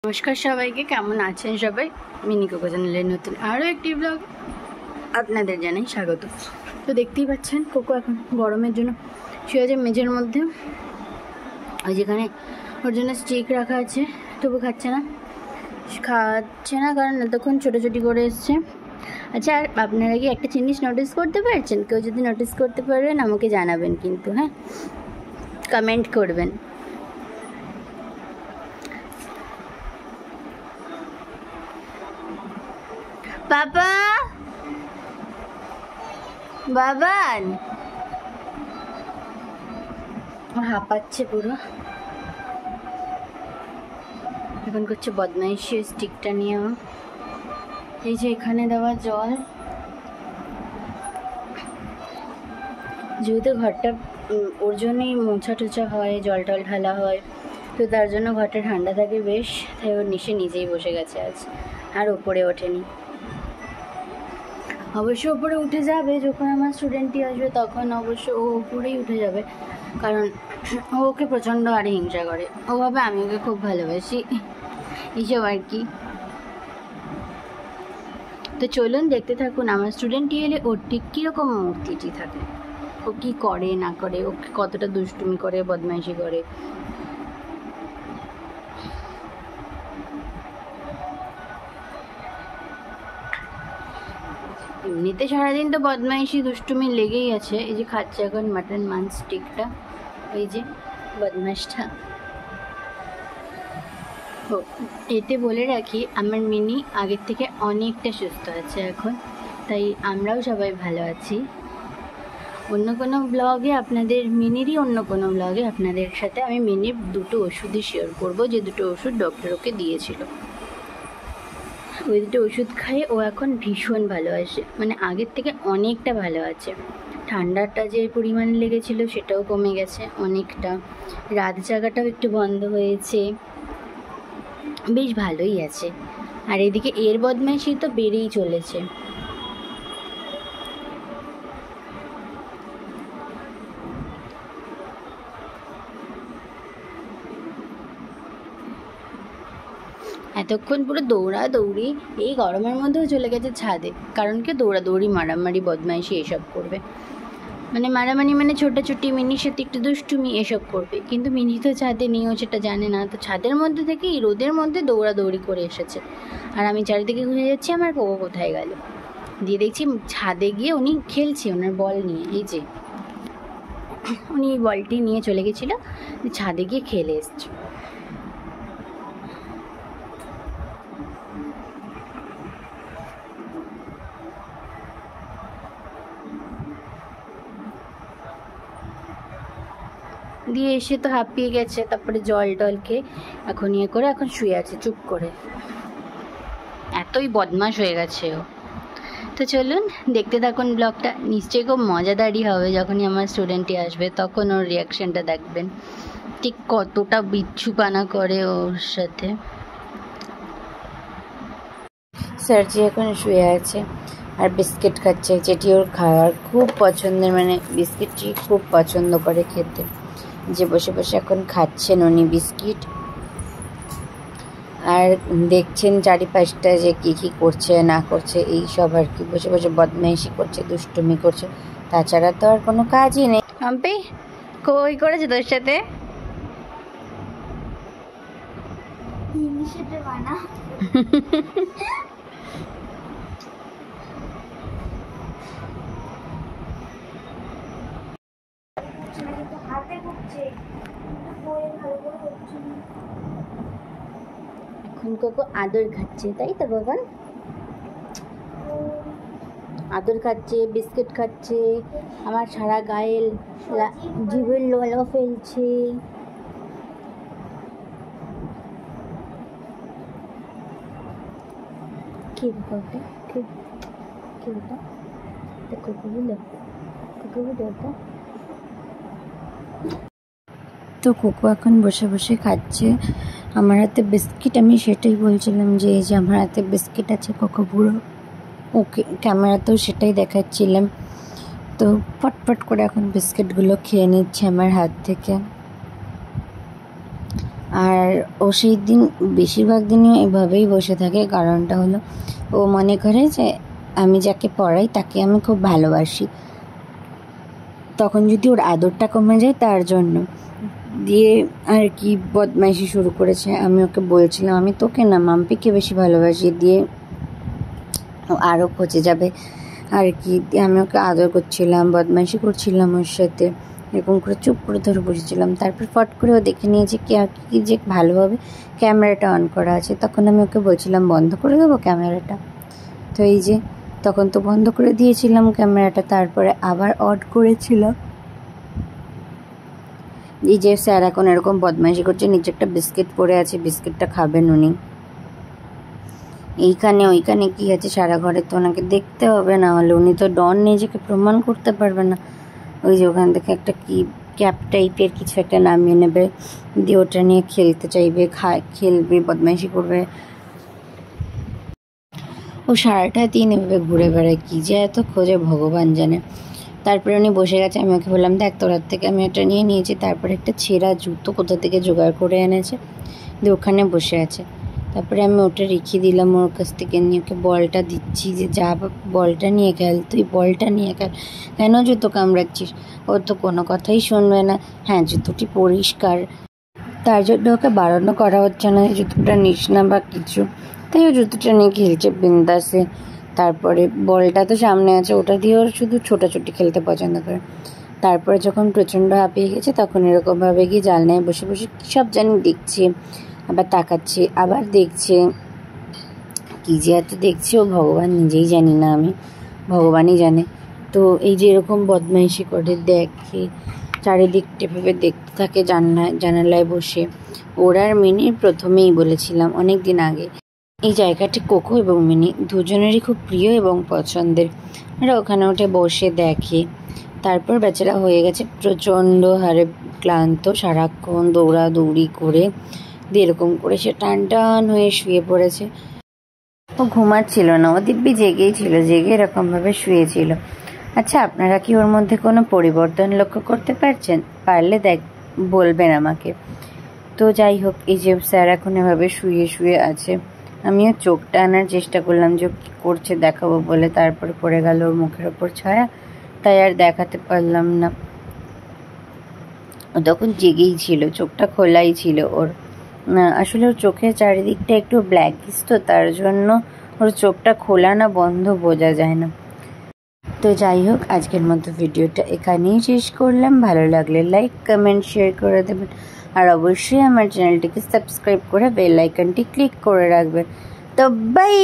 নমস্কার সবাইকে, কেমন আছেন সবাই? মিনি কোকো চ্যানেলের নতুন আরও একটি ব্লগ আপনাদের জানাই স্বাগত। তো দেখতেই পাচ্ছেন কোকো এখন গরমের জন্য শুয়ে আছে মেঝের মধ্যে। ওই যেখানে ওর জন্য স্টিক রাখা আছে, তবু খাচ্ছে না কারণ এতক্ষণ ছোটাছুটি করে এসছে। আচ্ছা, আর আপনারা কি একটা জিনিস নোটিস করতে পারছেন? কেউ যদি নোটিস করতে পারবেন আমাকে জানাবেন কিন্তু, হ্যাঁ, কমেন্ট করবেন। পাপা, বাবান হাঁপাচ্ছে পুরো, এখন করছে বদমাইশি স্টিকটা নিয়ে। এই যে এখানে দেওয়া জল, যেহেতু ঘরটা ওর জন্যই মোছা টোছা হয়, জল টল ঢালা হয়, তো তার জন্য ঘরটা ঠান্ডা থাকে বেশ, তাই ওর নিচে নিজেই বসে গেছে আজ, আর ওপরে ওঠেনি। অবশ্য ওপরে উঠে যাবে যখন আমার স্টুডেন্টই আসবে, তখন অবশ্য ও উপরেই উঠে যাবে, কারণ ও ওকে প্রচণ্ড আরে হিংসা করে। ও ভাবে আমি ওকে খুব ভালোবাসি, এইসব আর কি। তো চলুন দেখতে থাকুন আমার স্টুডেন্টই এলে ওর ঠিক কীরকম মূর্তিটি থাকে, ও কী করে না করে, ও কতটা দুষ্টুমি করে, বদমাইশি করে। এমনিতে সারাদিন তো বদমাইশি দুষ্টুমি লেগেই আছে। এই যে খাচ্ছে এখন মাটন মাংস স্টিকটা, ওই যে বদমাইশটা। ও এতে বলে রাখি, আমার মিনি আগের থেকে অনেকটা সুস্থ আছে এখন, তাই আমরাও সবাই ভালো আছি। অন্য কোনো ব্লগে আপনাদের মিনিরই অন্য কোনো ব্লগে আপনাদের সাথে আমি মিনির দুটো ওষুধই শেয়ার করব, যে দুটো ওষুধ ডক্টর ওকে দিয়েছিল। ওই দুটো ওষুধ খাইয়ে ও এখন ভীষণ ভালো আছে, মানে আগের থেকে অনেকটা ভালো আছে। ঠান্ডাটা যে পরিমাণে লেগেছিল সেটাও কমে গেছে অনেকটা, রাত জাগাটাও একটু বন্ধ হয়েছে, বেশ ভালোই আছে। আর এদিকে এর বদমাইশি তো বেড়েই চলেছে। এতক্ষণ পুরো দৌড়াদৌড়ি, এই গরমের মধ্যেও চলে গেছে ছাদে, কারণ কি দৌড়াদৌড়ি, মারামারি, বদমাইশি এসব করবে। মানে মারামারি মানে ছোটাছুটি, মিনির সাথে একটু দুষ্টুমি এসব করবে, কিন্তু মিনি তো ছাদে নেই, ও সেটা জানে না। তো ছাদের মধ্যে থেকে এই রোদের মধ্যে দৌড়াদৌড়ি করে এসেছে, আর আমি চারিদিকে ঘুরে যাচ্ছি আমার কোকো কোথায় গেল। দিয়ে দেখছি ছাদে গিয়ে উনি খেলছে ওনার বল নিয়ে, এই যে উনি এই বলটি নিয়ে চলে গেছিলো, ছাদে গিয়ে খেলে এসছে। দিয়ে এসে তো হাঁপিয়ে গেছে, তারপরে জল টল খেয়ে এখন করে এখন শুয়ে আছে চুপ করে, এতই বদমাশ হয়ে গেছে ও। তো চলুন দেখতে থাকুন ব্লগটা, নিশ্চয়ই খুব মজাদারই হবে। যখনই আমার স্টুডেন্টই আসবে তখন ওর রিয়াকশানটা দেখবেন, ঠিক কতটা বিচ্ছুপানা করে ওর সাথে। সার্জি এখন শুয়ে আছে আর বিস্কিট খাচ্ছে, যেটি ওর খাওয়ার খুব পছন্দের, মানে বিস্কিটটি খুব পছন্দ করে খেতে। যে বসে বসে এখন খাচ্ছেন উনি বিস্কিট, আর দেখছেন চারিপাশটা যে কী করছে না করছে, এই সব আর কি। বসে বসে বদমাইশি করছে, দুষ্টুমি করছে, তাছাড়া তো আর কোনো কাজই নেই। হাম্পি কই করেছে তোর সাথে? এখন কোকো আদর খাচ্ছে, তাই তো বাবা? আদর খাচ্ছে, বিস্কিট খাচ্ছে, আমার সারা গায়ে জিভের লোলা ফেলছে। কি ওটা? কি ওটা? কোকো বলো, কোকো বলো ওটা। তো কোকো এখন বসে বসে খাচ্ছে আমার হাতে বিস্কিট। আমি সেটাই বলছিলাম যে এই যে আমার হাতে বিস্কিট আছে, কোকো পুরো ওকে ক্যামেরাতেও সেটাই দেখাচ্ছিলাম। তো পটপট করে এখন বিস্কিটগুলো খেয়ে নিচ্ছে আমার হাত থেকে। আর ও সেই দিন বেশিরভাগ দিনই এভাবেই বসে থাকে। কারণটা হলো ও মনে করে যে আমি যাকে পড়াই তাকে আমি খুব ভালোবাসি, তখন যদি ওর আদরটা কমে যায় তার জন্য। দিয়ে আর কি বদমাইশি শুরু করেছে। আমি ওকে বলছিলাম আমি তোকে না মাম্পিকে বেশি ভালোবাসি, দিয়ে ও আরও পচে যাবে আর কি। আমি ওকে আদর করছিলাম, বদমাইশি করছিলাম ওর সাথে, এরকম করে চুপ করে ধরে বসেছিলাম। তারপর ফট করে ও দেখে নিয়েছে কি যে ভালোভাবে ক্যামেরাটা অন করা আছে। তখন আমি ওকে বলছিলাম বন্ধ করে দেবো ক্যামেরাটা, তো এই যে তখন তো বন্ধ করে দিয়েছিলাম ক্যামেরাটা, তারপরে আবার অন করেছিলাম। এই যে স্যার এখন এরকম বদমাইশি করছে, নিচে একটা বিস্কিট পড়ে আছে, বিস্কিটটা খাবেন উনি। এইখানে ওইখানে কি আছে সারা ঘরে তো ওনাকে দেখতে হবে, না হলে উনি তো ডন নিজেকে প্রমাণ করতে পারবে না। ওই যে ওখান থেকে একটা কি ক্যাপ টাইপের কিছু একটা নামিয়ে নেবে, দিয়ে ওটা নিয়ে খেলতে চাইবে, খেলবে, বদমাইশি করবে। ও সারাটা দিন এভাবে ঘুরে বেড়ায়, কি যে এত খোঁজে ভগবান জানে। তারপরে উনি বসে গেছে, আমি ওকে বললাম দেখ তোর হাত থেকে আমি এটা নিয়ে নিয়েছি। তারপরে একটা ছেঁড়া জুতো কোথা থেকে জোগাড় করে এনেছে, দিয়ে ওখানে বসে আছে। তারপরে আমি ওটা রেখে দিলাম ওর কাছ থেকে নিয়ে, ওকে বলটা দিচ্ছি যে যা বলটা নিয়ে খেল, তুই বলটা নিয়ে খেল, কেন জুতো কামড়াচ্ছিস। ও তো কোনো কথাই শুনবে না। হ্যাঁ জুতোটি পরিষ্কার, তার জন্য ওকে বারণও করা হচ্ছে না জুতোটা নিস না বা কিছু, তাই ও জুতোটা নিয়ে খেলছে বিন্দাসে। তারপরে বলটা তো সামনে আছে, ওটা দিয়ে ওর শুধু ছোটাছুটি খেলতে পছন্দ করে। তারপরে যখন প্রচণ্ড হাঁপিয়ে গেছে তখন এরকমভাবে গিয়ে জানলায় বসে বসে সব জানি দেখছে, আবার তাকাচ্ছে, আবার দেখছে, কী যে এত দেখছে ও ভগবান নিজেই জানি না, আমি ভগবানই জানে। তো এই যে এরকম বদমাইশি করে দেখে, চারিদিকটা ভেবে দেখতে থাকে জানালায় বসে। ওর আর মিনির প্রথমেই বলেছিলাম অনেক দিন আগে, এই জায়গাটি কোকো এবং মিনি দুজনেরই খুব প্রিয় এবং পছন্দের। ওরা ওখানে উঠে বসে দেখে। তারপর বেচারা হয়ে গেছে প্রচণ্ড হারে ক্লান্ত, সারাক্ষণ দৌড়াদৌড়ি করে, দিয়ে এরকম করে সে টান টান হয়ে শুয়ে পড়েছে। ও ঘুমাচ্ছিল না, ও দিব্যি জেগেই ছিল, জেগে এরকমভাবে শুয়েছিল। আচ্ছা আপনারা কি ওর মধ্যে কোনো পরিবর্তন লক্ষ্য করতে পারছেন? পারলে বলবেন আমাকে। তো যাই হোক, এই যে স্যার এখন এভাবে শুয়ে শুয়ে আছে, আমিও চোখটা আনার চেষ্টা করলাম যে কী করছে দেখাবো বলে, তারপরে পড়ে গেল ওর মুখের ওপর ছায়া, তাই আর দেখাতে পারলাম না। ও তখন জেগেই ছিল, চোখটা খোলাই ছিল ওর। আসলে ওর চোখের চারিদিকটা একটু ব্ল্যাকিশ, তো তার জন্য ওর চোখটা খোলা না বন্ধ বোঝা যায় না। তো যাই হোক, আজকের মতো ভিডিওটা এখানেই শেষ করলাম। ভালো লাগলে লাইক কমেন্ট শেয়ার করে দেবেন, আর অবশ্যই আমার চ্যানেলটিকে সাবস্ক্রাইব করে বেল আইকনটি ক্লিক করে রাখবেন। তো বাই।